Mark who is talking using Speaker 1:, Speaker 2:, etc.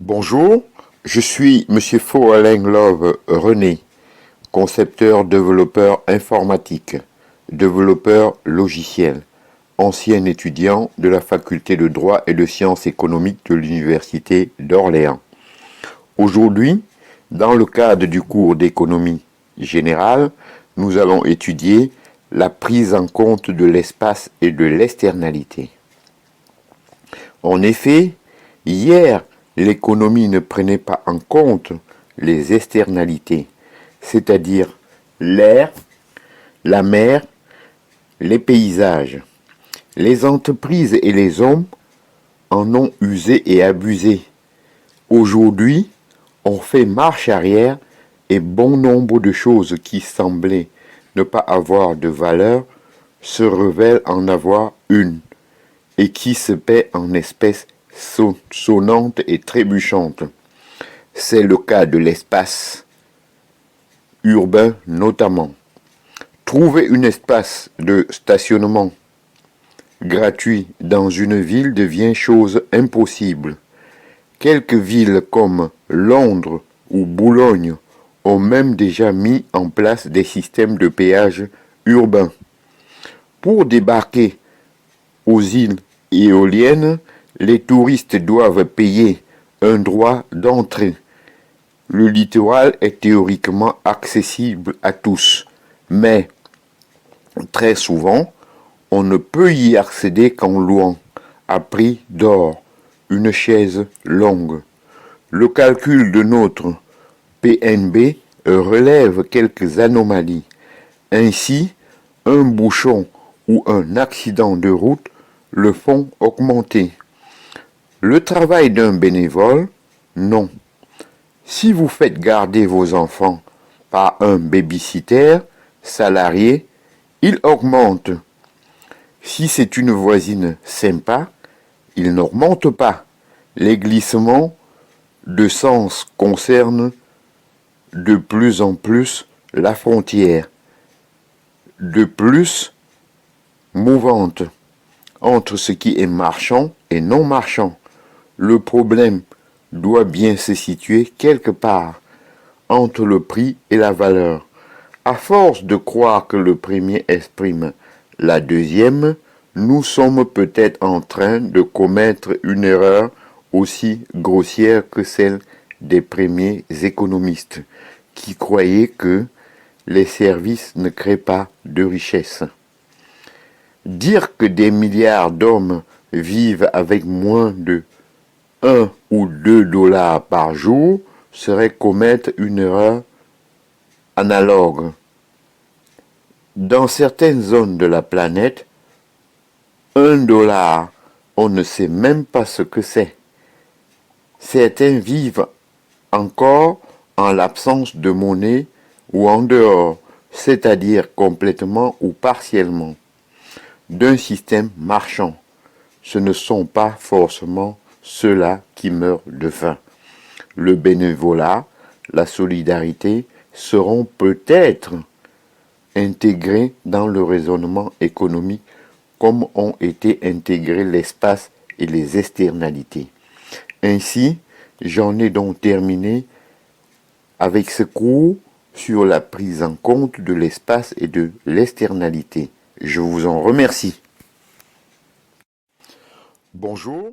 Speaker 1: Bonjour, je suis Monsieur Faux-Alain-Love René, concepteur développeur informatique, développeur logiciel, ancien étudiant de la faculté de droit et de sciences économiques de l'Université d'Orléans. Aujourd'hui, dans le cadre du cours d'économie générale, nous allons étudier la prise en compte de l'espace et de l'externalité. En effet, hier, l'économie ne prenait pas en compte les externalités, c'est-à-dire l'air, la mer, les paysages. Les entreprises et les hommes en ont usé et abusé. Aujourd'hui, on fait marche arrière et bon nombre de choses qui semblaient ne pas avoir de valeur se révèlent en avoir une et qui se paie en espèces sonnantes et trébuchantes. C'est le cas de l'espace urbain notamment. Trouver un espace de stationnement gratuit dans une ville devient chose impossible. Quelques villes comme Londres ou Boulogne ont même déjà mis en place des systèmes de péage urbains. Pour débarquer aux îles éoliennes, les touristes doivent payer un droit d'entrée. Le littoral est théoriquement accessible à tous, mais très souvent, on ne peut y accéder qu'en louant, à prix d'or, une chaise longue. Le calcul de notre PNB relève quelques anomalies. Ainsi, un bouchon ou un accident de route le font augmenter. Le travail d'un bénévole, non. Si vous faites garder vos enfants par un baby-sitter salarié, il augmente. Si c'est une voisine sympa, il n'augmente pas. Les glissements de sens concernent de plus en plus la frontière, de plus mouvante, entre ce qui est marchand et non marchand. Le problème doit bien se situer quelque part entre le prix et la valeur. À force de croire que le premier exprime la deuxième, nous sommes peut-être en train de commettre une erreur aussi grossière que celle des premiers économistes qui croyaient que les services ne créent pas de richesse. Dire que des milliards d'hommes vivent avec moins de 1 ou 2 dollars par jour serait commettre une erreur analogue. Dans certaines zones de la planète, 1 dollar, on ne sait même pas ce que c'est. Certains vivent encore en l'absence de monnaie ou en dehors, c'est-à-dire complètement ou partiellement, d'un système marchand. Ce ne sont pas forcément ceux-là qui meurent de faim. Le bénévolat, la solidarité seront peut-être intégrés dans le raisonnement économique comme ont été intégrés l'espace et les externalités. Ainsi, j'en ai donc terminé avec ce cours sur la prise en compte de l'espace et de l'externalité. Je vous en remercie. Bonjour.